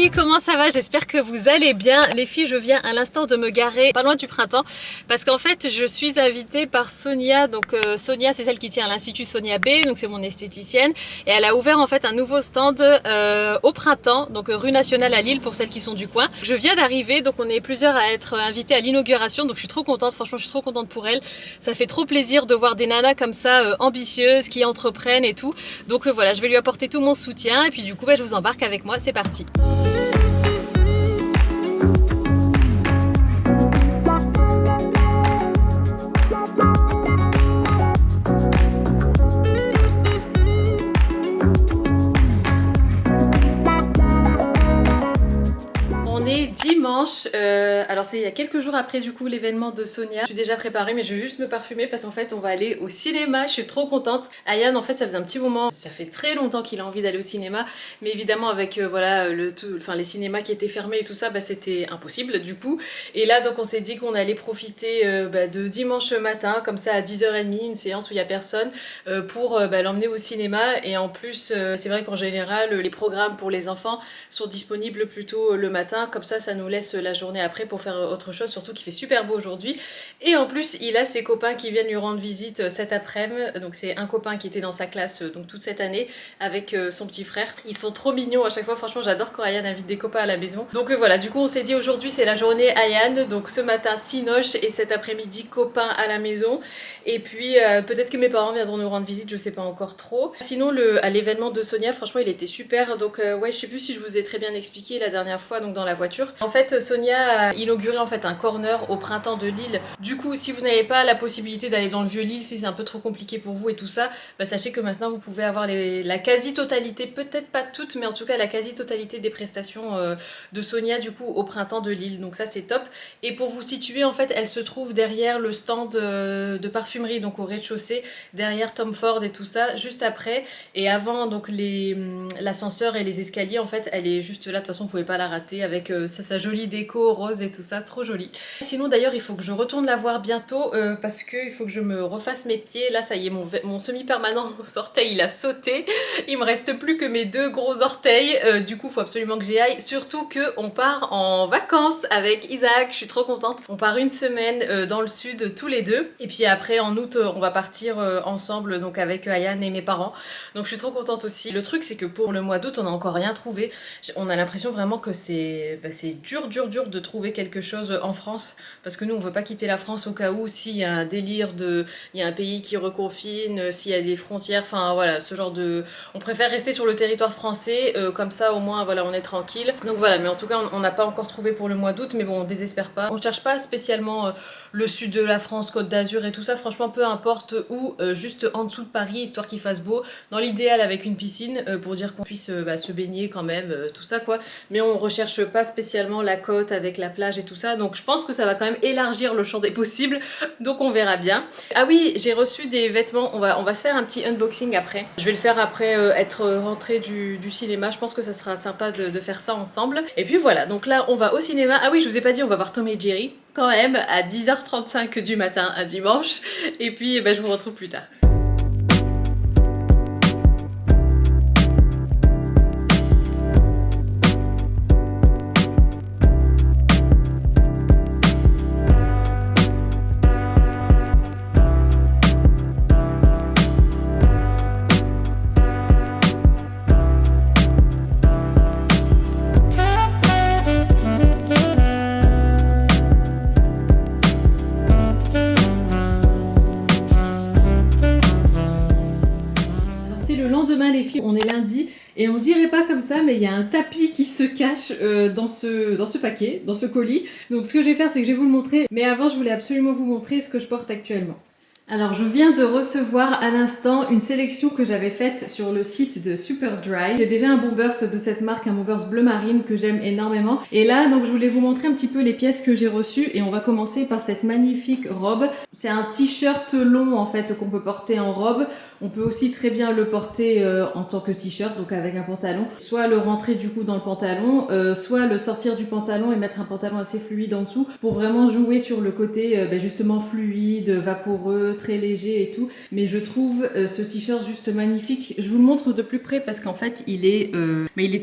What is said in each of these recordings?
amis, comment ça va? J'espère que vous allez bien. Les filles, je viens à l'instant de me garer pas loin du printemps parce qu'en fait je suis invitée par Sonia. Donc Sonia, c'est celle qui tient l'Institut Sonia B, donc c'est mon esthéticienne, et elle a ouvert en fait un nouveau stand au printemps, donc rue Nationale à Lille pour celles qui sont du coin. Je viens d'arriver, donc on est plusieurs à être invités à l'inauguration, donc je suis trop contente, franchement je suis trop contente pour elle. Ça fait trop plaisir de voir des nanas comme ça ambitieuses, qui entreprennent et tout. Donc voilà, je vais lui apporter tout mon soutien et puis du coup je vous embarque avec moi, c'est parti. Dimanche, alors c'est il y a quelques jours après du coup l'événement de Sonia. Je suis déjà préparée mais je vais juste me parfumer parce qu'en fait on va aller au cinéma, je suis trop contente. Ayane en fait ça faisait un petit moment, ça fait très longtemps qu'il a envie d'aller au cinéma, mais évidemment avec voilà les cinémas qui étaient fermés et tout ça, c'était impossible du coup. Et là donc on s'est dit qu'on allait profiter de dimanche matin comme ça à 10h30, une séance où il y a personne pour l'emmener au cinéma. Et en plus c'est vrai qu'en général les programmes pour les enfants sont disponibles plutôt le matin, comme ça nous laisse la journée après pour faire autre chose, surtout qu'il fait super beau aujourd'hui. Et en plus il a ses copains qui viennent lui rendre visite cet après-midi, donc c'est un copain qui était dans sa classe donc toute cette année avec son petit frère. Ils sont trop mignons à chaque fois, franchement j'adore quand Ayane invite des copains à la maison. Donc voilà, du coup on s'est dit aujourd'hui c'est la journée Ayane, donc ce matin Cinoche et cet après-midi copains à la maison. Et puis peut-être que mes parents viendront nous rendre visite, je sais pas encore trop. Sinon à l'événement de Sonia, franchement il était super, donc ouais je sais plus si je vous ai très bien expliqué la dernière fois donc dans la voiture. En fait Sonia a inauguré en fait un corner au printemps de Lille. Du coup si vous n'avez pas la possibilité d'aller dans le vieux Lille, si c'est un peu trop compliqué pour vous et tout ça, sachez que maintenant vous pouvez avoir la quasi-totalité, peut-être pas toutes mais en tout cas la quasi-totalité des prestations de Sonia du coup au printemps de Lille, donc ça c'est top. Et pour vous situer en fait elle se trouve derrière le stand de parfumerie, donc au rez-de-chaussée, derrière Tom Ford et tout ça, juste après et avant donc l'ascenseur et les escaliers. En fait elle est juste là, de toute façon vous pouvez pas la rater avec sa jolie déco rose et tout ça, trop joli. Sinon d'ailleurs il faut que je retourne la voir bientôt parce que il faut que je me refasse mes pieds. Là ça y est, mon semi-permanent aux orteils il a sauté, il me reste plus que mes deux gros orteils, du coup faut absolument que j'y aille, surtout que on part en vacances avec Isaac, je suis trop contente. On part une semaine dans le sud tous les deux et puis après en août on va partir ensemble donc avec Ayane et mes parents, donc je suis trop contente aussi. Le truc c'est que pour le mois d'août on n'a encore rien trouvé, on a l'impression vraiment que c'est dur de trouver quelque chose en France, parce que nous on veut pas quitter la France au cas où s'il y a un délire il y a un pays qui reconfine, s'il y a des frontières, enfin voilà, ce genre de... On préfère rester sur le territoire français, comme ça au moins voilà on est tranquille. Donc voilà, mais en tout cas on n'a pas encore trouvé pour le mois d'août, mais bon on désespère pas. On cherche pas spécialement le sud de la France, Côte d'Azur et tout ça, franchement peu importe où, juste en dessous de Paris, histoire qu'il fasse beau, dans l'idéal avec une piscine, pour dire qu'on puisse se baigner quand même, tout ça quoi. Mais on recherche pas spécialement la côte avec la plage et tout ça, donc je pense que ça va quand même élargir le champ des possibles, donc on verra bien. Ah oui, j'ai reçu des vêtements, on va se faire un petit unboxing après. Je vais le faire après être rentrée du cinéma, je pense que ça sera sympa de faire ça ensemble. Et puis voilà, donc là on va au cinéma. Ah oui, je vous ai pas dit, on va voir Tom et Jerry quand même à 10h35 du matin un dimanche, et puis je vous retrouve plus tard. Les filles, on est lundi et on dirait pas comme ça, mais il y a un tapis qui se cache dans ce paquet, dans ce colis. Donc ce que je vais faire, c'est que je vais vous le montrer, mais avant je voulais absolument vous montrer ce que je porte actuellement. Alors je viens de recevoir à l'instant une sélection que j'avais faite sur le site de Superdry. J'ai déjà un Bombers de cette marque, un Bombers bleu marine que j'aime énormément. Et là donc je voulais vous montrer un petit peu les pièces que j'ai reçues et on va commencer par cette magnifique robe. C'est un t-shirt long en fait qu'on peut porter en robe. On peut aussi très bien le porter en tant que t-shirt, donc avec un pantalon. Soit le rentrer du coup dans le pantalon, soit le sortir du pantalon et mettre un pantalon assez fluide en dessous pour vraiment jouer sur le côté justement fluide, vaporeux, très léger et tout. Mais je trouve ce t-shirt juste magnifique. Je vous le montre de plus près parce qu'en fait, il est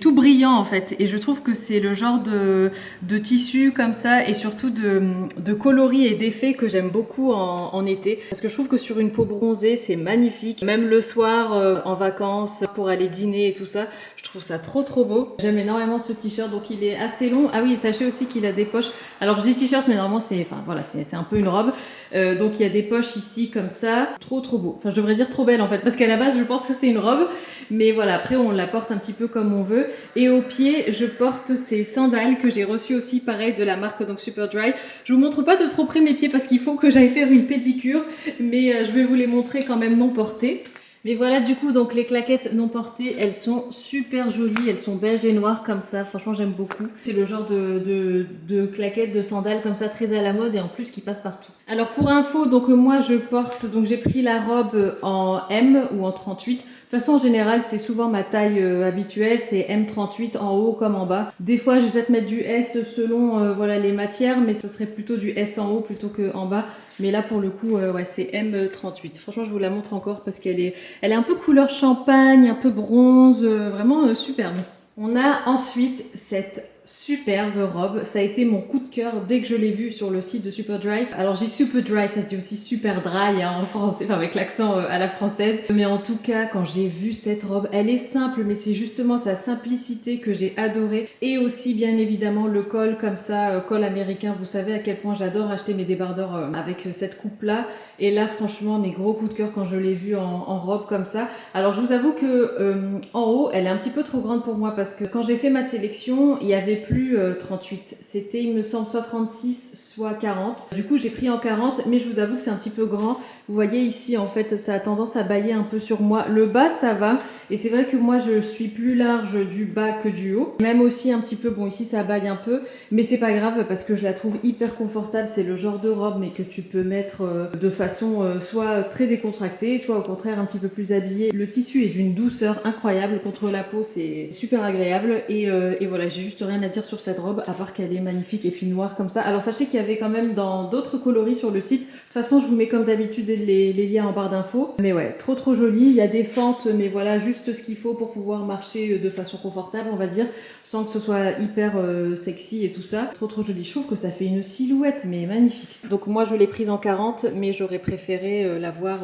tout brillant en fait. Et je trouve que c'est le genre de tissu comme ça et surtout de coloris et d'effets que j'aime beaucoup en été. Parce que je trouve que sur une peau bronzée, c'est magnifique. Même le soir, en vacances, pour aller dîner et tout ça, je trouve ça trop beau. J'aime énormément ce t-shirt, donc il est assez long. Ah oui, sachez aussi qu'il a des poches. Alors je dis t-shirt, mais normalement c'est un peu une robe. Donc il y a des poches ici comme ça. Trop beau. Enfin je devrais dire trop belle en fait, parce qu'à la base je pense que c'est une robe. Mais voilà, après on la porte un petit peu comme on veut. Et au pied, je porte ces sandales que j'ai reçues aussi pareil de la marque donc Superdry. Je vous montre pas de trop près mes pieds parce qu'il faut que j'aille faire une pédicure. Mais je vais vous les montrer quand même non portées. Mais voilà, du coup, donc les claquettes non portées, elles sont super jolies, elles sont beige et noires comme ça, franchement j'aime beaucoup. C'est le genre de claquettes, de sandales comme ça, très à la mode et en plus qui passe partout. Alors pour info, donc moi je porte, donc j'ai pris la robe en M ou en 38. De toute façon, en général, c'est souvent ma taille habituelle, c'est M38 en haut comme en bas. Des fois, je vais peut-être mettre du S selon voilà les matières, mais ce serait plutôt du S en haut plutôt que en bas. Mais là, pour le coup, ouais, c'est M38. Franchement, je vous la montre encore parce qu'elle est un peu couleur champagne, un peu bronze, vraiment superbe. On a ensuite cette superbe robe. Ça a été mon coup de cœur dès que je l'ai vue sur le site de Superdry. Alors j'ai Superdry, ça se dit aussi super dry hein, en français, enfin avec l'accent à la française. Mais en tout cas, quand j'ai vu cette robe, elle est simple, mais c'est justement sa simplicité que j'ai adorée. Et aussi bien évidemment le col comme ça, col américain. Vous savez à quel point j'adore acheter mes débardeurs avec cette coupe-là. Et là, franchement, mes gros coups de cœur quand je l'ai vue en robe comme ça. Alors je vous avoue que en haut, elle est un petit peu trop grande pour moi parce que quand j'ai fait ma sélection, il y avait plus 38. C'était, il me semble, soit 36, soit 40. Du coup, j'ai pris en 40, mais je vous avoue que c'est un petit peu grand. Vous voyez ici, en fait, ça a tendance à bailler un peu sur moi. Le bas, ça va. Et c'est vrai que moi, je suis plus large du bas que du haut. Même aussi un petit peu, bon, ici, ça baille un peu. Mais c'est pas grave parce que je la trouve hyper confortable. C'est le genre de robe, mais que tu peux mettre de façon soit très décontractée, soit au contraire un petit peu plus habillée. Le tissu est d'une douceur incroyable. Contre la peau, c'est super agréable. Et voilà, j'ai juste rien à dire sur cette robe, à part qu'elle est magnifique et puis noire comme ça. Alors sachez qu'il y avait quand même dans d'autres coloris sur le site. De toute façon, je vous mets comme d'habitude les liens en barre d'infos. Mais ouais, trop joli. Il y a des fentes, mais voilà, juste ce qu'il faut pour pouvoir marcher de façon confortable, on va dire, sans que ce soit hyper sexy et tout ça. Trop joli. Je trouve que ça fait une silhouette, mais magnifique. Donc moi, je l'ai prise en 40, mais j'aurais préféré l'avoir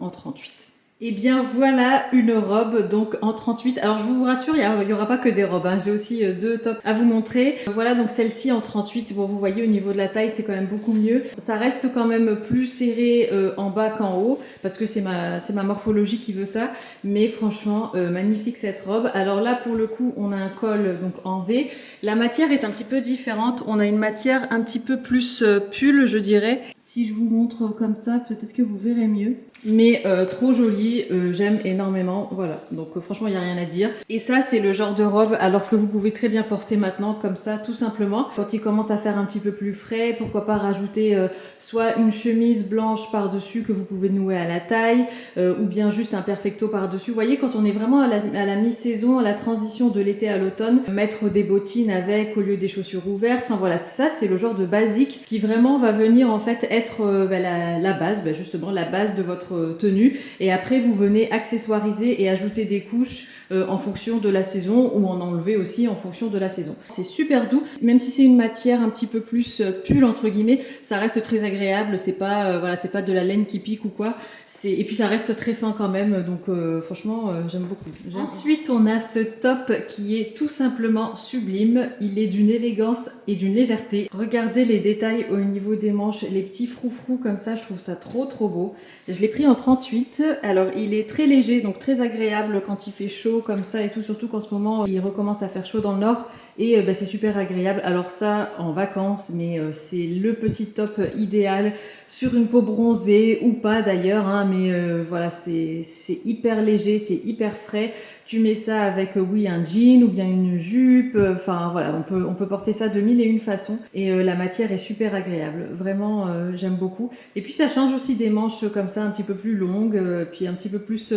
en 38. Et bien voilà une robe donc en 38. Alors je vous rassure, il y aura pas que des robes, hein. J'ai aussi deux tops à vous montrer. Voilà donc celle-ci en 38. Bon vous voyez au niveau de la taille c'est quand même beaucoup mieux. Ça reste quand même plus serré en bas qu'en haut parce que c'est ma morphologie qui veut ça. Mais franchement magnifique cette robe. Alors là pour le coup on a un col donc en V. La matière est un petit peu différente. On a une matière un petit peu plus pull je dirais. Si je vous montre comme ça peut-être que vous verrez mieux. Mais trop jolie, j'aime énormément, voilà, donc franchement il n'y a rien à dire. Et ça c'est le genre de robe alors que vous pouvez très bien porter maintenant comme ça tout simplement. Quand il commence à faire un petit peu plus frais, pourquoi pas rajouter soit une chemise blanche par-dessus que vous pouvez nouer à la taille ou bien juste un perfecto par-dessus. Vous voyez quand on est vraiment à la mi-saison, à la transition de l'été à l'automne, mettre des bottines avec au lieu des chaussures ouvertes, enfin voilà, ça c'est le genre de basique qui vraiment va venir en fait être la base, justement la base de votre tenue et après vous venez accessoiriser et ajouter des couches en fonction de la saison ou en enlever aussi en fonction de la saison. C'est super doux, même si c'est une matière un petit peu plus pull entre guillemets, ça reste très agréable, c'est pas voilà, c'est pas de la laine qui pique ou quoi. Et puis ça reste très fin quand même, donc franchement j'aime beaucoup. Ensuite on a ce top qui est tout simplement sublime, il est d'une élégance et d'une légèreté. Regardez les détails au niveau des manches, les petits froufrous comme ça, je trouve ça trop beau. Je l'ai pris en 38, alors il est très léger, donc très agréable quand il fait chaud comme ça et tout, surtout qu'en ce moment il recommence à faire chaud dans le nord et c'est super agréable. Alors ça en vacances, mais c'est le petit top idéal sur une peau bronzée ou pas d'ailleurs, hein, mais voilà c'est hyper léger, c'est hyper frais. Tu mets ça avec, oui, un jean ou bien une jupe. Enfin, voilà, on peut porter ça de mille et une façons. Et la matière est super agréable. Vraiment, j'aime beaucoup. Et puis, ça change aussi des manches comme ça, un petit peu plus longues, puis un petit peu plus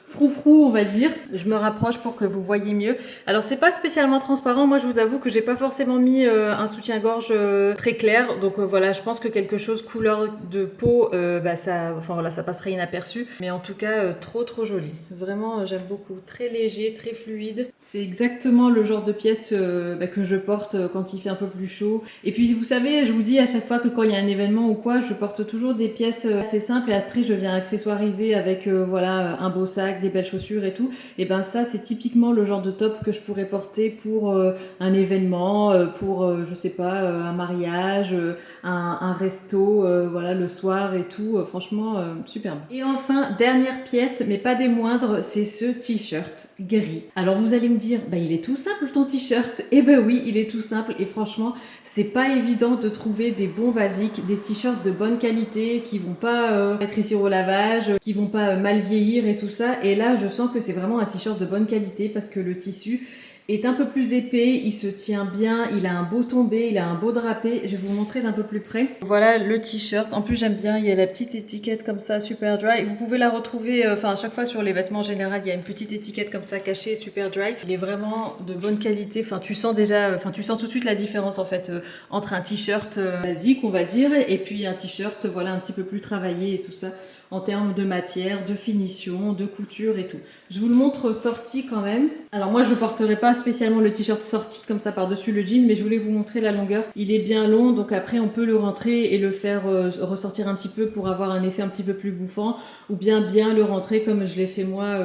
froufrou, on va dire. Je me rapproche pour que vous voyez mieux. Alors, c'est pas spécialement transparent. Moi, je vous avoue que j'ai pas forcément mis un soutien-gorge très clair. Donc, voilà, je pense que quelque chose couleur de peau, ça passerait inaperçu. Mais en tout cas, trop joli. Vraiment, j'aime beaucoup. Très léger, très fluide. C'est exactement le genre de pièce que je porte quand il fait un peu plus chaud. Et puis, vous savez, je vous dis à chaque fois que quand il y a un événement ou quoi, je porte toujours des pièces assez simples et après, je viens accessoiriser avec, un beau sac, des belles chaussures et tout. Et ben ça, c'est typiquement le genre de top que je pourrais porter pour un événement, pour, je sais pas, un mariage, un resto, voilà, le soir et tout. Franchement, superbe. Et enfin, dernière pièce, mais pas des moindres, c'est ce t-shirt gris. Alors vous allez me dire, bah il est tout simple ton t-shirt. Eh ben oui, il est tout simple et franchement, c'est pas évident de trouver des bons basiques, des t-shirts de bonne qualité qui vont pas rétrécir au lavage, qui vont pas mal vieillir et tout ça. Et là, je sens que c'est vraiment un t-shirt de bonne qualité parce que le tissu est un peu plus épais, il se tient bien, il a un beau tombé, il a un beau drapé. Je vais vous montrer d'un peu plus près. Voilà le t-shirt. En plus, j'aime bien, il y a la petite étiquette comme ça, super dry. Vous pouvez la retrouver, à chaque fois sur les vêtements en général, il y a une petite étiquette comme ça cachée, super dry. Il est vraiment de bonne qualité. Tu sens tout de suite la différence en fait entre un t-shirt basique, on va dire, et puis un t-shirt, voilà, un petit peu plus travaillé et tout ça, en termes de matière, de finition, de couture et tout. Je vous le montre sorti quand même. Alors moi je porterai pas spécialement le t-shirt sorti comme ça par-dessus le jean, mais je voulais vous montrer la longueur. Il est bien long, donc après on peut le rentrer et le faire ressortir un petit peu pour avoir un effet un petit peu plus bouffant, ou bien le rentrer comme je l'ai fait moi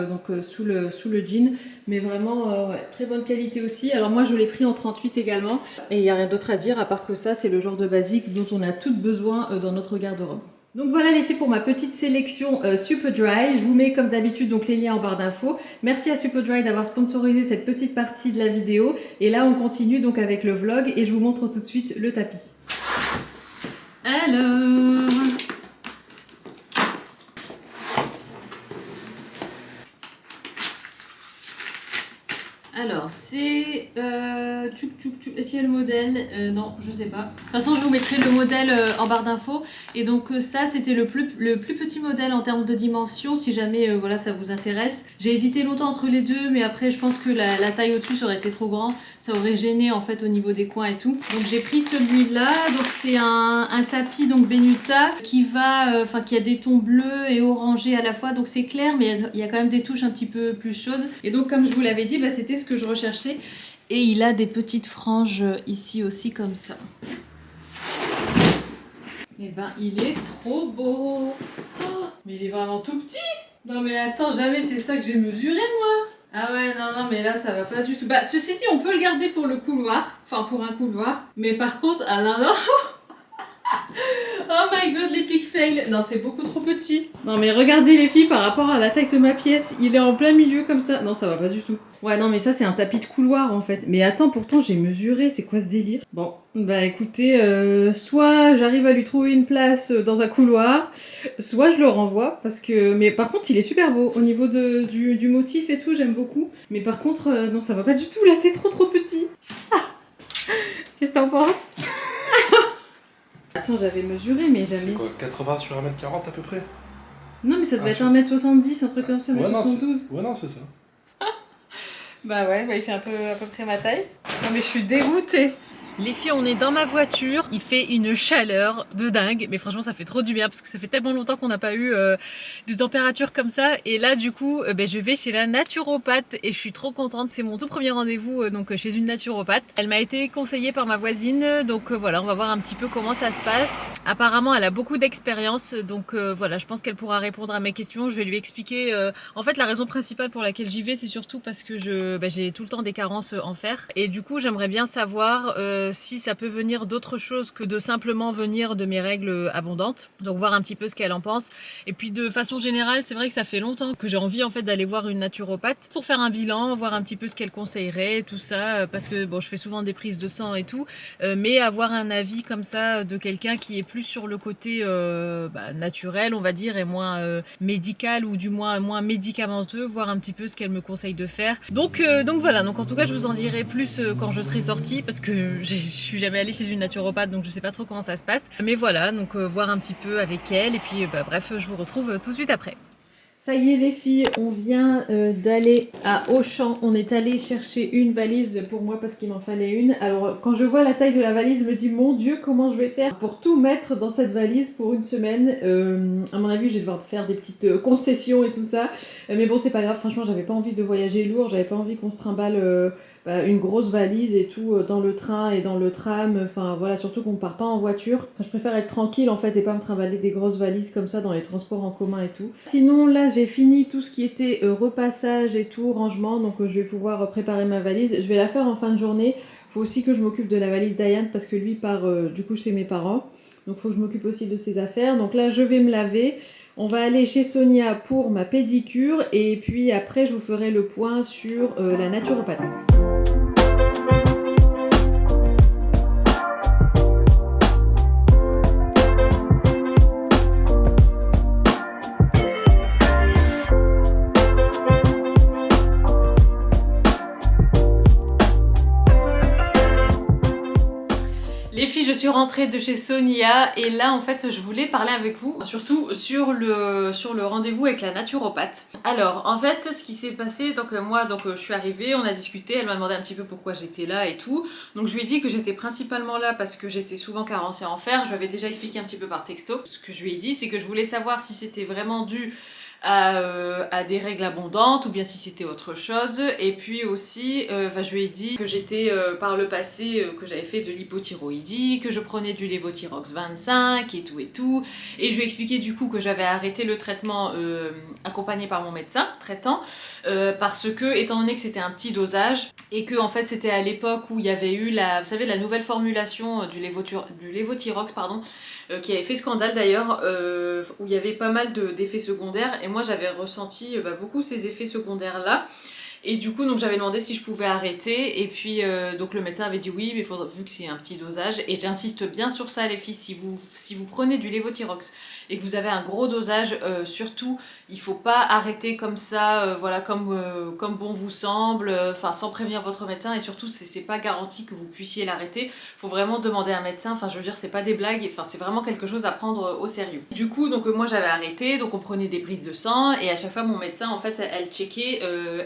sous le jean. Mais vraiment très bonne qualité aussi. Alors moi je l'ai pris en 38 également, et il n'y a rien d'autre à dire à part que ça c'est le genre de basique dont on a toutes besoin dans notre garde-robe. Donc voilà les filles pour ma petite sélection Superdry. Je vous mets comme d'habitude donc les liens en barre d'infos. Merci à Superdry d'avoir sponsorisé cette petite partie de la vidéo. Et là on continue donc avec le vlog et je vous montre tout de suite le tapis. Alors... Alors, c'est... Est-ce qu'il y a le modèle non, je sais pas. De toute façon, je vous mettrai le modèle en barre d'infos. Et donc ça, c'était le plus petit modèle en termes de dimension, si jamais ça vous intéresse. J'ai hésité longtemps entre les deux, mais après, je pense que la taille au-dessus, ça aurait été trop grand. Ça aurait gêné, en fait, au niveau des coins et tout. Donc, j'ai pris celui-là. Donc, c'est un tapis, donc Benuta, qui a des tons bleus et orangés à la fois. Donc, c'est clair, mais il y a quand même des touches un petit peu plus chaudes. Et donc, comme je vous l'avais dit, c'était ce que je recherchais. Et il a des petites franges ici aussi comme ça. Et ben il est trop beau. Oh, mais il est vraiment tout petit. Non mais attends, jamais c'est ça que j'ai mesuré moi. Ah ouais, non, mais là ça va pas du tout. Bah ceci dit, on peut le garder pour le couloir. Enfin pour un couloir. Mais par contre, ah non. Oh my god, l'épic fail. Non, c'est beaucoup trop petit. Non mais regardez les filles, par rapport à la taille de ma pièce, il est en plein milieu comme ça. Non, ça va pas du tout. Ouais, non mais ça c'est un tapis de couloir en fait. Mais attends, pourtant j'ai mesuré, c'est quoi ce délire? Bon, bah écoutez, soit j'arrive à lui trouver une place dans un couloir, soit je le renvoie parce que... Mais par contre il est super beau, au niveau du motif et tout, j'aime beaucoup. Mais par contre, non ça va pas du tout, là c'est trop petit. Ah. Qu'est-ce que t'en penses? Attends, j'avais mesuré, mais jamais... C'est quoi, 80 sur 1m40 à peu près? Non, mais ça devait être 1m70, un truc comme ça, 1m72. Ouais, non, c'est ça. Bah ouais, il fait à peu près ma taille. Non mais je suis dégoûtée. Les filles, on est dans ma voiture, il fait une chaleur de dingue, mais franchement ça fait trop du bien parce que ça fait tellement longtemps qu'on n'a pas eu des températures comme ça. Et là du coup, je vais chez la naturopathe et je suis trop contente, c'est mon tout premier rendez-vous chez une naturopathe. Elle m'a été conseillée par ma voisine, donc voilà, on va voir un petit peu comment ça se passe. Apparemment elle a beaucoup d'expérience, donc voilà, je pense qu'elle pourra répondre à mes questions. Je vais lui expliquer, en fait la raison principale pour laquelle j'y vais, c'est surtout parce que j'ai tout le temps des carences en fer. Et du coup j'aimerais bien savoir si ça peut venir d'autre chose que de simplement venir de mes règles abondantes. Donc voir un petit peu ce qu'elle en pense. Et puis de façon générale, c'est vrai que ça fait longtemps que j'ai envie en fait d'aller voir une naturopathe pour faire un bilan, voir un petit peu ce qu'elle conseillerait, tout ça, parce que bon, je fais souvent des prises de sang et tout, mais avoir un avis comme ça de quelqu'un qui est plus sur le côté naturel, on va dire, et moins médical, ou du moins médicamenteux, voir un petit peu ce qu'elle me conseille de faire. Donc voilà, donc en tout cas je vous en dirai plus quand je serai sortie, parce que je suis jamais allée chez une naturopathe, donc je sais pas trop comment ça se passe. Mais voilà, donc voir un petit peu avec elle, et puis bref, je vous retrouve tout de suite après. Ça y est les filles, on vient d'aller à Auchan. On est allé chercher une valise pour moi parce qu'il m'en fallait une. Alors quand je vois la taille de la valise, je me dis mon Dieu, comment je vais faire pour tout mettre dans cette valise pour une semaine. À mon avis, je vais devoir faire des petites concessions et tout ça. Mais bon, c'est pas grave, franchement, j'avais pas envie de voyager lourd, j'avais pas envie qu'on se trimballe une grosse valise et tout dans le train et dans le tram. Enfin voilà, surtout qu'on part pas en voiture. Enfin, je préfère être tranquille en fait et pas me trimballer des grosses valises comme ça dans les transports en commun et tout. Sinon là, j'ai fini tout ce qui était repassage et tout, rangement, donc je vais pouvoir préparer ma valise. Je vais la faire en fin de journée. Faut aussi que je m'occupe de la valise d'Ayane parce que lui part du coup chez mes parents. Donc faut que je m'occupe aussi de ses affaires. Donc là, je vais me laver. On va aller chez Sonia pour ma pédicure et puis après, je vous ferai le point sur la naturopathe. Je suis rentrée de chez Sonia et là en fait je voulais parler avec vous surtout sur le rendez-vous avec la naturopathe. Alors en fait ce qui s'est passé, donc moi je suis arrivée, on a discuté, elle m'a demandé un petit peu pourquoi j'étais là et tout. Donc je lui ai dit que j'étais principalement là parce que j'étais souvent carencée en fer. Je lui avais déjà expliqué un petit peu par texto. Ce que je lui ai dit c'est que je voulais savoir si c'était vraiment dû à des règles abondantes ou bien si c'était autre chose. Et puis aussi je lui ai dit que j'étais par le passé que j'avais fait de l'hypothyroïdie, que je prenais du Levothyrox 25 et tout, et je lui ai expliqué du coup que j'avais arrêté le traitement accompagné par mon médecin traitant parce que étant donné que c'était un petit dosage et que en fait c'était à l'époque où il y avait eu vous savez, la nouvelle formulation du Levothyrox qui avait fait scandale d'ailleurs, où il y avait pas mal d'effets secondaires, et moi j'avais ressenti beaucoup ces effets secondaires là. Et du coup, donc j'avais demandé si je pouvais arrêter, et puis donc le médecin avait dit oui, mais vu que c'est un petit dosage, et j'insiste bien sur ça les filles, si vous prenez du Levothyrox et que vous avez un gros dosage, surtout il faut pas arrêter comme ça, comme bon vous semble, sans prévenir votre médecin, et surtout c'est pas garanti que vous puissiez l'arrêter, faut vraiment demander à un médecin, je veux dire c'est pas des blagues, c'est vraiment quelque chose à prendre au sérieux. Du coup donc moi j'avais arrêté, donc on prenait des prises de sang, et à chaque fois mon médecin en fait elle checkait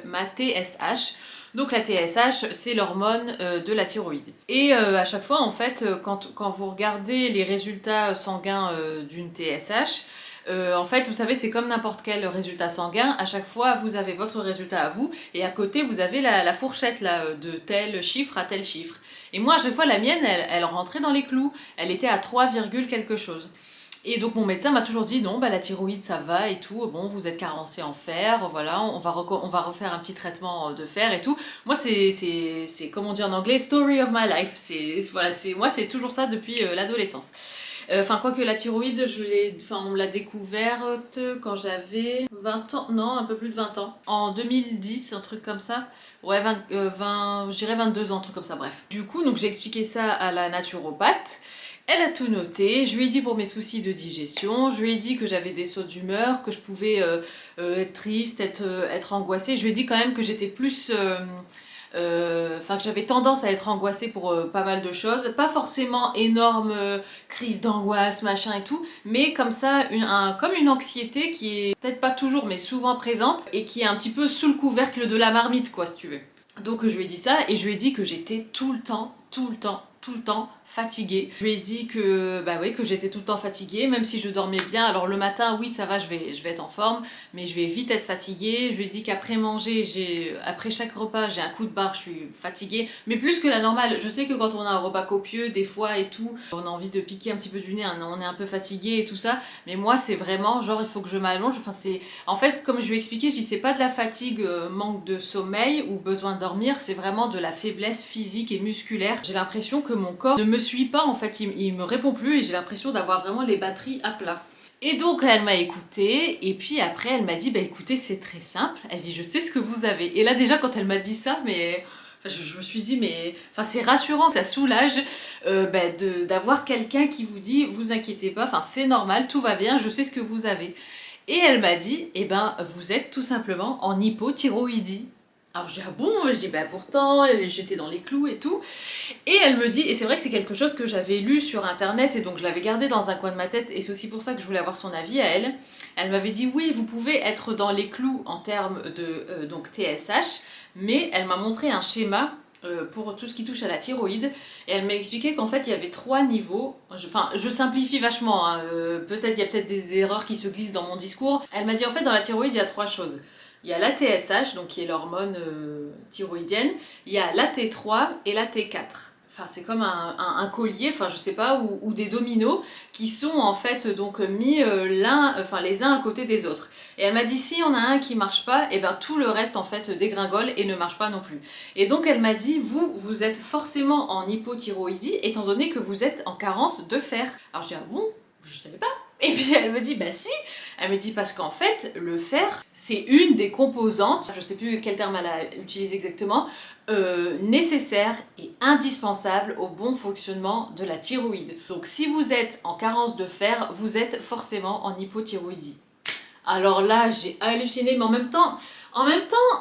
ma TSH. Donc la TSH, c'est l'hormone de la thyroïde. Et à chaque fois, en fait, quand vous regardez les résultats sanguins d'une TSH, en fait, vous savez, c'est comme n'importe quel résultat sanguin. À chaque fois, vous avez votre résultat à vous, et à côté, vous avez la fourchette là, de tel chiffre à tel chiffre. Et moi, à chaque fois, la mienne, elle rentrait dans les clous. Elle était à 3, quelque chose. Et donc mon médecin m'a toujours dit non, la thyroïde ça va et tout, bon vous êtes carencé en fer, voilà, on va refaire un petit traitement de fer et tout. Moi c'est comme on dit en anglais, story of my life, moi c'est toujours ça depuis l'adolescence. Quoique la thyroïde, on me l'a découverte quand j'avais 20 ans, non, un peu plus de 20 ans. En 2010, un truc comme ça. Ouais, je dirais 22 ans, un truc comme ça, bref. Du coup, donc j'ai expliqué ça à la naturopathe. Elle a tout noté, je lui ai dit pour mes soucis de digestion, je lui ai dit que j'avais des sauts d'humeur, que je pouvais être triste, être angoissée. Je lui ai dit quand même que j'étais plus... que j'avais tendance à être angoissée pour pas mal de choses. Pas forcément énorme crise d'angoisse, machin et tout, mais comme ça, comme une anxiété qui est peut-être pas toujours, mais souvent présente, et qui est un petit peu sous le couvercle de la marmite, quoi, si tu veux. Donc je lui ai dit ça, et je lui ai dit que j'étais tout le temps fatiguée. Je lui ai dit que que j'étais tout le temps fatiguée, même si je dormais bien. Alors le matin, oui, ça va, je vais être en forme, mais je vais vite être fatiguée. Je lui ai dit qu'après manger, après chaque repas, j'ai un coup de barre, je suis fatiguée, mais plus que la normale. Je sais que quand on a un repas copieux, des fois et tout, on a envie de piquer un petit peu du nez, hein, on est un peu fatigué et tout ça, mais moi c'est vraiment genre il faut que je m'allonge. En fait, comme je lui ai expliqué, je dis c'est pas de la fatigue, manque de sommeil ou besoin de dormir, c'est vraiment de la faiblesse physique et musculaire. J'ai l'impression que mon corps ne me suit pas en fait, il me répond plus et j'ai l'impression d'avoir vraiment les batteries à plat. Et donc elle m'a écoutée et puis après elle m'a dit bah écoutez c'est très simple, elle dit je sais ce que vous avez. Et là déjà quand elle m'a dit ça mais je me suis dit mais enfin c'est rassurant, ça soulage d'avoir quelqu'un qui vous dit vous inquiétez pas, enfin c'est normal, tout va bien, je sais ce que vous avez. Et elle m'a dit eh ben vous êtes tout simplement en hypothyroïdie. Alors je dis ah bon, je dis bah pourtant j'étais dans les clous et tout. Et elle me dit, et c'est vrai que c'est quelque chose que j'avais lu sur internet et donc je l'avais gardé dans un coin de ma tête et c'est aussi pour ça que je voulais avoir son avis à elle. Elle m'avait dit oui vous pouvez être dans les clous en termes de donc TSH, mais elle m'a montré un schéma pour tout ce qui touche à la thyroïde et elle m'a expliqué qu'en fait il y avait 3 niveaux, enfin je simplifie vachement, hein, il y a peut-être des erreurs qui se glissent dans mon discours. Elle m'a dit en fait dans la thyroïde il y a 3 choses. Il y a la TSH, donc qui est l'hormone thyroïdienne, il y a la T3 et la T4. Enfin, c'est comme un collier, enfin je sais pas, ou des dominos qui sont en fait donc mis les uns à côté des autres. Et elle m'a dit s'il y en a un qui marche pas, et ben tout le reste en fait dégringole et ne marche pas non plus. Et donc elle m'a dit vous êtes forcément en hypothyroïdie étant donné que vous êtes en carence de fer. Alors je dis ah bon, je savais pas. Et puis elle me dit bah si, elle me dit parce qu'en fait le fer c'est une des composantes, je sais plus quel terme elle a utilisé exactement, nécessaire et indispensable au bon fonctionnement de la thyroïde. Donc si vous êtes en carence de fer, vous êtes forcément en hypothyroïdie. Alors là j'ai halluciné mais en même temps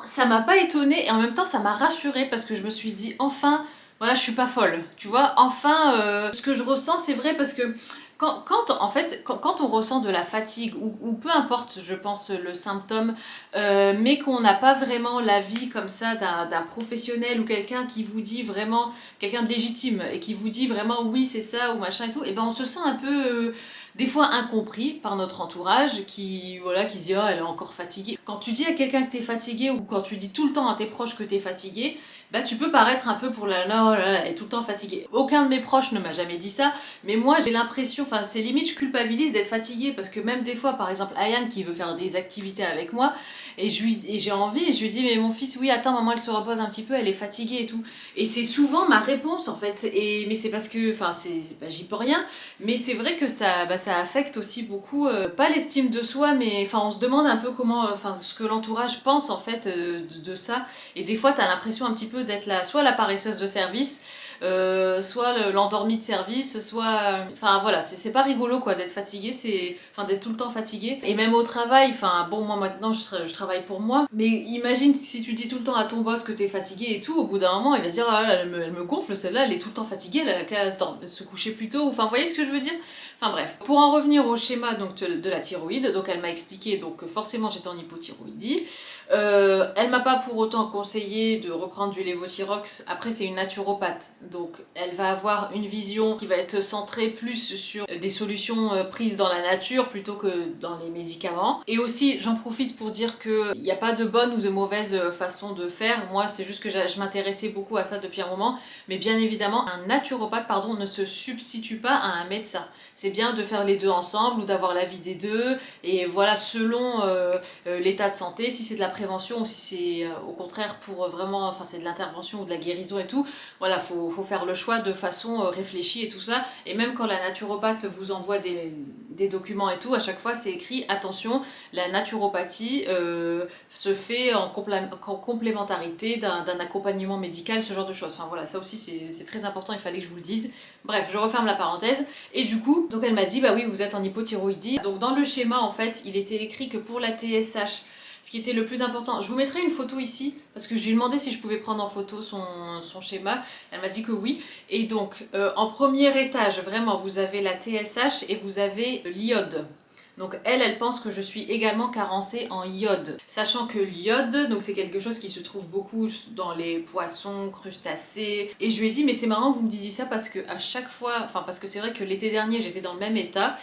ça m'a pas étonnée et en même temps ça m'a rassurée parce que je me suis dit enfin voilà je suis pas folle, tu vois, enfin ce que je ressens c'est vrai parce que quand on ressent de la fatigue ou peu importe je pense le symptôme mais qu'on n'a pas vraiment l'avis comme ça d'un professionnel ou quelqu'un qui vous dit vraiment, quelqu'un de légitime et qui vous dit vraiment oui c'est ça ou machin et tout, et ben on se sent un peu des fois incompris par notre entourage qui se dit oh elle est encore fatiguée. Quand tu dis à quelqu'un que t'es fatigué ou quand tu dis tout le temps à tes proches que t'es fatigué, bah tu peux paraître un peu pour elle est tout le temps fatiguée. Aucun de mes proches ne m'a jamais dit ça, mais moi j'ai l'impression, enfin c'est limite je culpabilise d'être fatiguée parce que même des fois par exemple Ayane qui veut faire des activités avec moi et j'ai envie et je lui dis mais mon fils oui attends maman elle se repose un petit peu, elle est fatiguée et tout. Et c'est souvent ma réponse en fait, mais c'est parce que, enfin c'est pas j'y peux rien, mais c'est vrai que ça affecte aussi beaucoup, pas l'estime de soi mais enfin on se demande un peu comment, ce que l'entourage pense en fait de ça. Et des fois t'as l'impression un petit peu d'être soit la paresseuse de service, soit l'endormie de service, soit... Enfin voilà, c'est pas rigolo quoi d'être fatigué, d'être tout le temps fatigué. Et même au travail, moi maintenant je travaille pour moi, mais imagine si tu dis tout le temps à ton boss que t'es fatigué et tout, au bout d'un moment il va dire ah, elle me gonfle celle-là, elle est tout le temps fatiguée, elle a qu'à se coucher plus tôt, vous voyez ce que je veux dire? Enfin bref, pour en revenir au schéma donc, de la thyroïde, donc elle m'a expliqué donc, que forcément j'étais en hypothyroïdie. Elle m'a pas pour autant conseillé de reprendre du lévothyrox. Après c'est une naturopathe, donc elle va avoir une vision qui va être centrée plus sur des solutions prises dans la nature plutôt que dans les médicaments. Et aussi j'en profite pour dire qu'il n'y a pas de bonne ou de mauvaise façon de faire. Moi c'est juste que je m'intéressais beaucoup à ça depuis un moment, mais bien évidemment un naturopathe ne se substitue pas à un médecin. C'est bien de faire les deux ensemble ou d'avoir l'avis des deux et voilà selon l'état de santé, si c'est de la prévention ou si c'est au contraire pour vraiment, c'est de l'intervention ou de la guérison et tout, voilà, faut faire le choix de façon réfléchie et tout ça. Et même quand la naturopathe vous envoie des documents et tout, à chaque fois c'est écrit attention, la naturopathie se fait en complémentarité d'un accompagnement médical, ce genre de choses. Enfin voilà, ça aussi c'est très important, il fallait que je vous le dise. Bref, je referme la parenthèse. Et du coup, donc elle m'a dit bah oui vous êtes en hypothyroïdie. Donc dans le schéma en fait il était écrit que pour la TSH, ce qui était le plus important, je vous mettrai une photo ici parce que je lui ai demandé si je pouvais prendre en photo son schéma, elle m'a dit que oui. Et donc en premier étage vraiment vous avez la TSH et vous avez l'iode. Donc elle pense que je suis également carencée en iode. Sachant que l'iode, donc c'est quelque chose qui se trouve beaucoup dans les poissons, crustacés. Et je lui ai dit mais c'est marrant que vous me disiez ça parce que à chaque fois, parce que c'est vrai que l'été dernier j'étais dans le même état.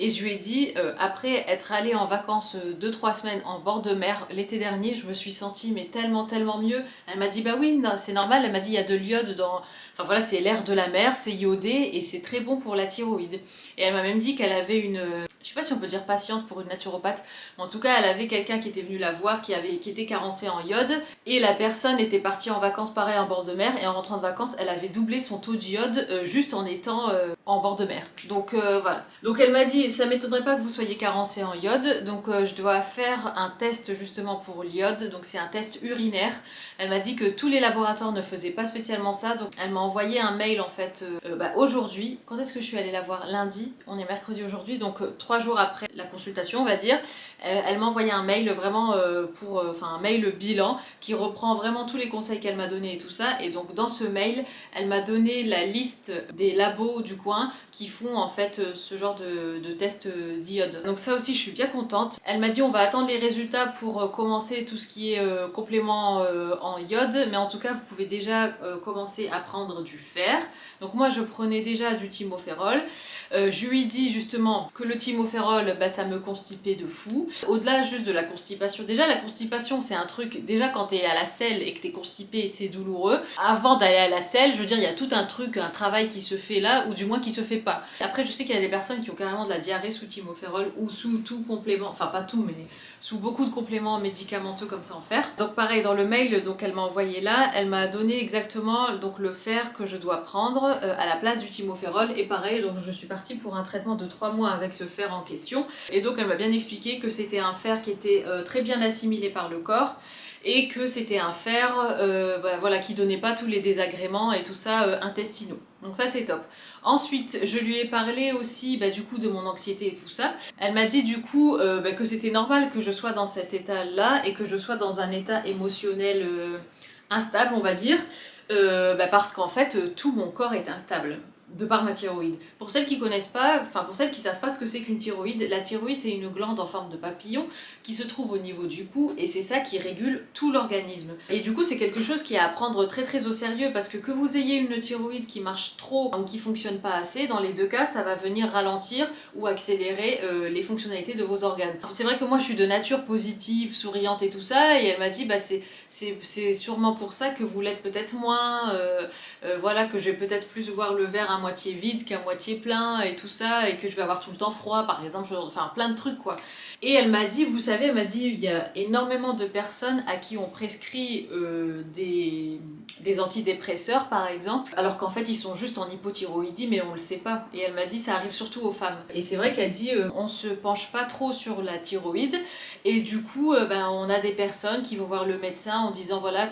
Et je lui ai dit, après être allée en vacances 2-3 semaines en bord de mer l'été dernier, je me suis sentie mais tellement mieux. Elle m'a dit bah oui, c'est normal, elle m'a dit il y a de l'iode dans... Enfin voilà, c'est l'air de la mer, c'est iodé et c'est très bon pour la thyroïde. Et elle m'a même dit qu'elle avait une, je sais pas si on peut dire patiente pour une naturopathe, mais en tout cas elle avait quelqu'un qui était venu la voir qui était carencé en iode, et la personne était partie en vacances pareil en bord de mer, et en rentrant de vacances elle avait doublé son taux d'iode juste en étant en bord de mer. Donc voilà. Donc elle m'a dit, ça m'étonnerait pas que vous soyez carencé en iode, donc je dois faire un test justement pour l'iode, donc c'est un test urinaire. Elle m'a dit que tous les laboratoires ne faisaient pas spécialement ça, donc elle m'a envoyé un mail en fait aujourd'hui. Quand est-ce que je suis allée la voir? Lundi, on est mercredi aujourd'hui, donc 3 jours après la consultation on va dire. Elle m'a envoyé un mail vraiment un mail bilan qui reprend vraiment tous les conseils qu'elle m'a donnés et tout ça. Et donc dans ce mail, elle m'a donné la liste des labos du coin qui font en fait ce genre de test d'iode. Donc ça aussi je suis bien contente. Elle m'a dit on va attendre les résultats pour commencer tout ce qui est complément en iode, mais en tout cas vous pouvez déjà commencer à prendre du fer. Donc moi je prenais déjà du thymopherol. Je lui ai dit justement que le thymopherol ça me constipait de fou. Au-delà juste de la constipation, déjà la constipation c'est un truc, déjà quand t'es à la selle et que t'es constipé c'est douloureux. Avant d'aller à la selle, je veux dire il y a tout un truc, un travail qui se fait là, ou du moins qui se fait pas. Après je sais qu'il y a des personnes qui ont carrément de la diarrhée sous thymopherol ou sous tout complément, enfin pas tout mais sous beaucoup de compléments médicamenteux comme ça en fer. Donc pareil dans le mail donc elle m'a envoyé là, elle m'a donné exactement donc le fer que je dois prendre à la place du thymopherol, et pareil donc je suis partie pour un traitement de 3 mois avec ce fer en question, et donc elle m'a bien expliqué que c'était un fer qui était très bien assimilé par le corps et que c'était un fer qui donnait pas tous les désagréments et tout ça intestinaux. Donc ça c'est top. Ensuite je lui ai parlé aussi du coup de mon anxiété et tout ça. Elle m'a dit du coup que c'était normal que je sois dans cet état là et que je sois dans un état émotionnel instable on va dire, parce qu'en fait tout mon corps est instable de par ma thyroïde. Pour celles qui connaissent pas, enfin pour celles qui savent pas ce que c'est qu'une thyroïde, la thyroïde c'est une glande en forme de papillon qui se trouve au niveau du cou, et c'est ça qui régule tout l'organisme. Et du coup c'est quelque chose qui est à prendre très très au sérieux, parce que vous ayez une thyroïde qui marche trop ou qui fonctionne pas assez, dans les deux cas ça va venir ralentir ou accélérer les fonctionnalités de vos organes. C'est vrai que moi je suis de nature positive, souriante et tout ça, et elle m'a dit c'est sûrement pour ça que vous l'êtes peut-être moins, que je vais peut-être plus voir le verre à moitié vide qu'à moitié plein et tout ça, et que je vais avoir tout le temps froid par exemple, enfin plein de trucs quoi. Et elle m'a dit, vous savez, elle m'a dit il y a énormément de personnes à qui on prescrit des antidépresseurs par exemple, alors qu'en fait ils sont juste en hypothyroïdie mais on le sait pas. Et elle m'a dit ça arrive surtout aux femmes. Et c'est vrai qu'elle dit on se penche pas trop sur la thyroïde, et du coup on a des personnes qui vont voir le médecin en disant voilà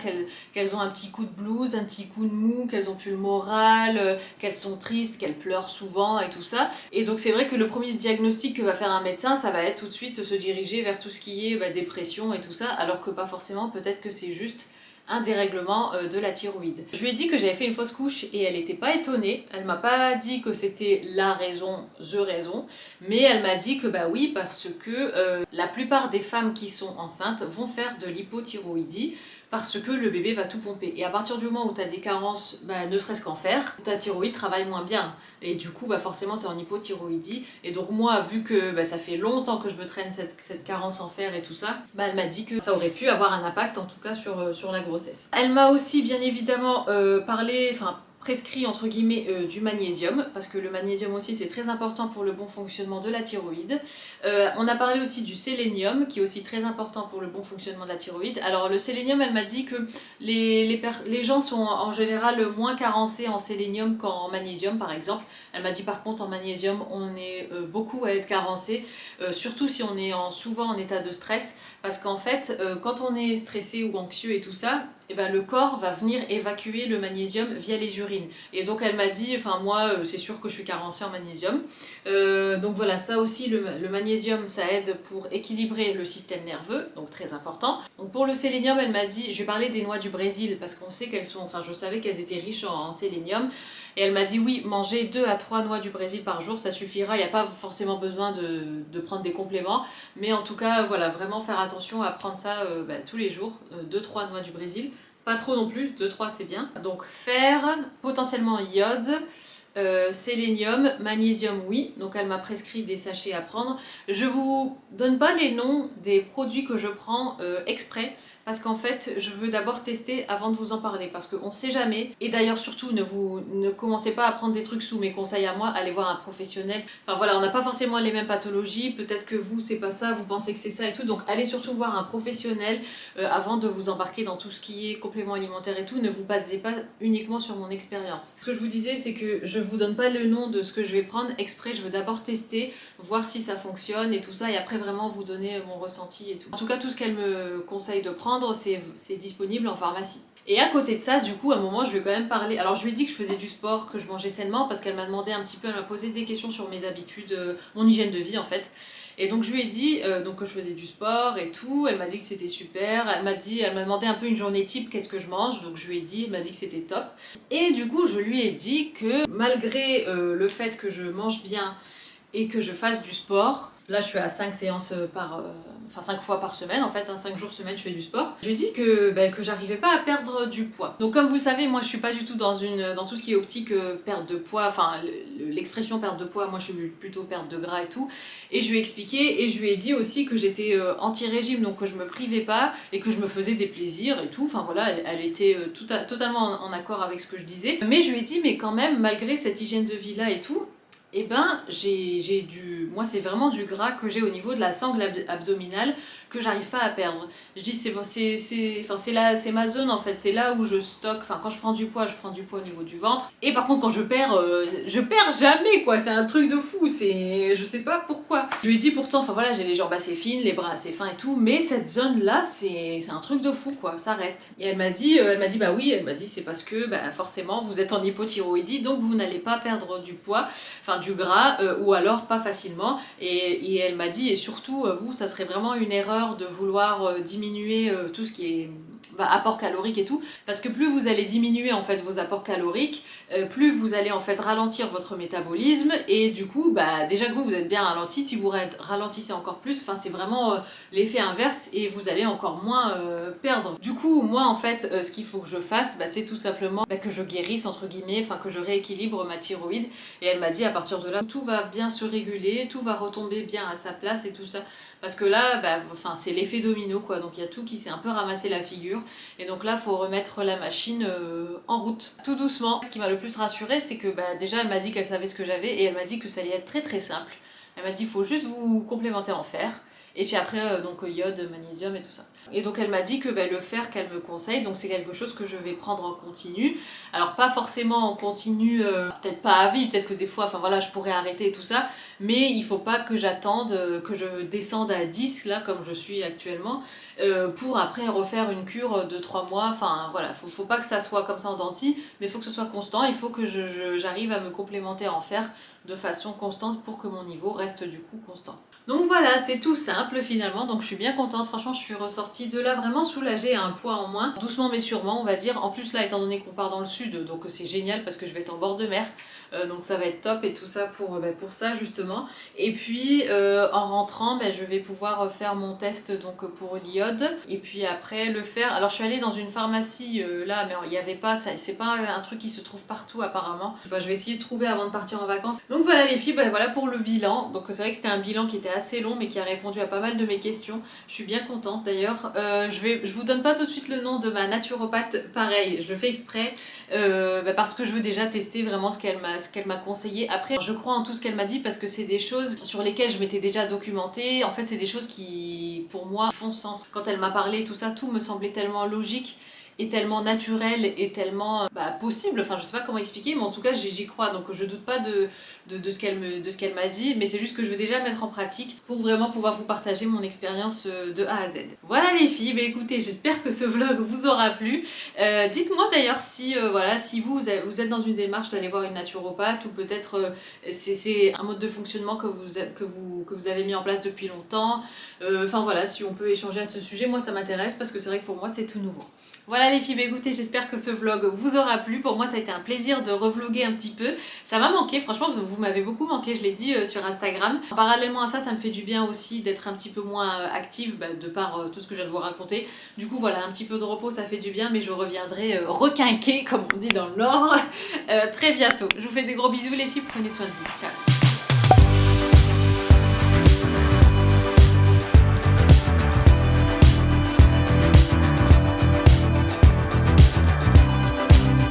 qu'elles ont un petit coup de blues, un petit coup de mou, qu'elles ont plus le moral, qu'elles sont tristes, qu'elles pleurent souvent et tout ça. Et donc c'est vrai que le premier diagnostic que va faire un médecin, ça va être tout de suite se diriger vers tout ce qui est dépression et tout ça, alors que pas forcément, peut-être que c'est juste un dérèglement de la thyroïde. Je lui ai dit que j'avais fait une fausse couche et elle n'était pas étonnée, elle m'a pas dit que c'était la raison, the raison, mais elle m'a dit que oui, parce que la plupart des femmes qui sont enceintes vont faire de l'hypothyroïdie, parce que le bébé va tout pomper. Et à partir du moment où tu as des carences, ne serait-ce qu'en fer, ta thyroïde travaille moins bien. Et du coup, forcément, tu es en hypothyroïdie. Et donc moi, vu que ça fait longtemps que je me traîne cette carence en fer et tout ça, elle m'a dit que ça aurait pu avoir un impact, en tout cas, sur la grossesse. Elle m'a aussi, bien évidemment, prescrit entre guillemets du magnésium, parce que le magnésium aussi c'est très important pour le bon fonctionnement de la thyroïde. On a parlé aussi du sélénium qui est aussi très important pour le bon fonctionnement de la thyroïde. Alors le sélénium, elle m'a dit que les gens sont en général moins carencés en sélénium qu'en magnésium par exemple. Elle m'a dit par contre en magnésium on est beaucoup à être carencé, surtout si on est souvent en état de stress, parce qu'en fait quand on est stressé ou anxieux et tout ça, le corps va venir évacuer le magnésium via les urines. Et donc elle m'a dit, moi c'est sûr que je suis carencée en magnésium. Donc voilà, ça aussi le magnésium ça aide pour équilibrer le système nerveux, donc très important. Donc pour le sélénium, elle m'a dit, je vais parler des noix du Brésil parce qu'on sait qu'elles sont, je savais qu'elles étaient riches en sélénium. Et elle m'a dit oui, manger 2 à 3 noix du Brésil par jour, ça suffira, il n'y a pas forcément besoin de prendre des compléments. Mais en tout cas, voilà, vraiment faire attention à prendre ça tous les jours, 2-3 noix du Brésil. Pas trop non plus, 2-3 c'est bien. Donc fer, potentiellement iode, sélénium, magnésium oui, donc elle m'a prescrit des sachets à prendre. Je vous donne pas les noms des produits que je prends exprès, parce qu'en fait je veux d'abord tester avant de vous en parler, parce qu'on sait jamais. Et d'ailleurs surtout ne commencez pas à prendre des trucs sous mes conseils à moi, allez voir un professionnel. Enfin voilà, on n'a pas forcément les mêmes pathologies, peut-être que vous c'est pas ça, vous pensez que c'est ça et tout, donc allez surtout voir un professionnel avant de vous embarquer dans tout ce qui est complément alimentaire et tout. Ne vous basez pas uniquement sur mon expérience. Ce que je vous disais, c'est que je vous donne pas le nom de ce que je vais prendre exprès, je veux d'abord tester, voir si ça fonctionne et tout ça, et après vraiment vous donner mon ressenti et tout. En tout cas, tout ce qu'elle me conseille de prendre, c'est disponible en pharmacie. Et à côté de ça, du coup, à un moment, je vais quand même parler. Alors, je lui ai dit que je faisais du sport, que je mangeais sainement, parce qu'elle m'a demandé un petit peu, elle m'a posé des questions sur mes habitudes, mon hygiène de vie en fait. Et donc, je lui ai dit donc, que je faisais du sport et tout. Elle m'a dit que c'était super. Elle m'a demandé un peu une journée type, qu'est-ce que je mange. Donc, je lui ai dit, elle m'a dit que c'était top. Et du coup, je lui ai dit que malgré le fait que je mange bien et que je fasse du sport, là, je suis à 5 séances enfin 5 fois par semaine en fait, 5 jours semaine je fais du sport. Je lui ai dit que j'arrivais pas à perdre du poids. Donc comme vous le savez, moi je suis pas du tout dans tout ce qui est optique perte de poids, enfin l'expression perte de poids, moi je suis plutôt perte de gras et tout. Et je lui ai expliqué et je lui ai dit aussi que j'étais anti-régime, donc que je me privais pas et que je me faisais des plaisirs et tout. Enfin voilà, elle était totalement en accord avec ce que je disais. Mais je lui ai dit mais quand même, malgré cette hygiène de vie là et tout, et ben moi c'est vraiment du gras que j'ai au niveau de la sangle abdominale que j'arrive pas à perdre. Je dis c'est ma zone en fait, c'est là où je stocke, enfin quand je prends du poids au niveau du ventre. Et par contre quand je perds jamais quoi, c'est un truc de fou, je sais pas pourquoi. Je lui ai dit pourtant, enfin voilà, j'ai les jambes assez fines, les bras assez fins et tout, mais cette zone là c'est un truc de fou quoi, ça reste. Et elle m'a dit bah oui, elle m'a dit c'est parce que forcément vous êtes en hypothyroïdie, donc vous n'allez pas perdre du poids, enfin du gras, ou alors pas facilement. Et elle m'a dit, et surtout vous, ça serait vraiment une erreur de vouloir diminuer tout ce qui est apport calorique et tout, parce que plus vous allez diminuer en fait vos apports caloriques, plus vous allez en fait ralentir votre métabolisme, et du coup déjà que vous êtes bien ralenti, si vous ralentissez encore plus, enfin c'est vraiment l'effet inverse et vous allez encore moins perdre. Du coup moi en fait ce qu'il faut que je fasse, c'est tout simplement que je guérisse entre guillemets, enfin que je rééquilibre ma thyroïde. Et elle m'a dit à partir de là tout va bien se réguler, tout va retomber bien à sa place et tout ça, parce que là c'est l'effet domino quoi, donc il y a tout qui s'est un peu ramassé la figure. Et donc là, il faut remettre la machine en route, tout doucement. Ce qui m'a le plus rassurée, c'est que déjà, elle m'a dit qu'elle savait ce que j'avais, et elle m'a dit que ça allait être très très simple. Elle m'a dit, il faut juste vous complémenter en fer, et puis après, donc iode, magnésium et tout ça. Et donc elle m'a dit que le fer qu'elle me conseille, donc c'est quelque chose que je vais prendre en continu. Alors pas forcément en continu, peut-être pas à vie, peut-être que des fois, enfin voilà, je pourrais arrêter et tout ça, mais il faut pas que j'attende que je descende à 10, là, comme je suis actuellement, pour après refaire une cure de 3 mois. Enfin voilà, faut pas que ça soit comme ça en denti, mais il faut que ce soit constant, il faut que j'arrive à me complémenter en fer de façon constante pour que mon niveau reste du coup constant. Donc voilà, c'est tout simple finalement, donc je suis bien contente, franchement je suis ressortie de là vraiment soulagée, à un poids en moins, doucement mais sûrement on va dire. En plus là, étant donné qu'on part dans le sud, donc c'est génial parce que je vais être en bord de mer, donc ça va être top et tout ça pour ça justement. Et puis en rentrant, je vais pouvoir faire mon test donc pour l'iode, et puis après le fer. Alors je suis allée dans une pharmacie là, mais il n'y avait pas, c'est pas un truc qui se trouve partout apparemment. Je vais essayer de trouver avant de partir en vacances. Donc voilà les filles, voilà pour le bilan. Donc c'est vrai que c'était un bilan qui était assez long mais qui a répondu à pas mal de mes questions. Je suis bien contente d'ailleurs. Je vous donne pas tout de suite le nom de ma naturopathe, pareil, je le fais exprès parce que je veux déjà tester vraiment ce qu'elle m'a conseillé. Après je crois en tout ce qu'elle m'a dit parce que c'est des choses sur lesquelles je m'étais déjà documentée. En fait c'est des choses qui pour moi font sens. Quand elle m'a parlé tout ça, tout me semblait tellement logique est tellement naturel et tellement possible, enfin je sais pas comment expliquer, mais en tout cas j'y crois, donc je doute pas de ce qu'elle m'a dit, mais c'est juste que je veux déjà mettre en pratique pour vraiment pouvoir vous partager mon expérience de A à Z. Voilà les filles, écoutez, j'espère que ce vlog vous aura plu. Dites-moi d'ailleurs si si vous êtes dans une démarche d'aller voir une naturopathe, ou peut-être c'est un mode de fonctionnement que vous avez mis en place depuis longtemps. Enfin voilà, si on peut échanger à ce sujet, moi ça m'intéresse parce que c'est vrai que pour moi c'est tout nouveau. Voilà les filles, écoutez, j'espère que ce vlog vous aura plu. Pour moi ça a été un plaisir de revloguer un petit peu. Ça m'a manqué, franchement vous m'avez beaucoup manqué, je l'ai dit sur Instagram. Parallèlement à ça, ça me fait du bien aussi d'être un petit peu moins active de par tout ce que je viens de vous raconter. Du coup voilà, un petit peu de repos ça fait du bien, mais je reviendrai requinquer comme on dit dans le Nord très bientôt. Je vous fais des gros bisous les filles, prenez soin de vous, ciao.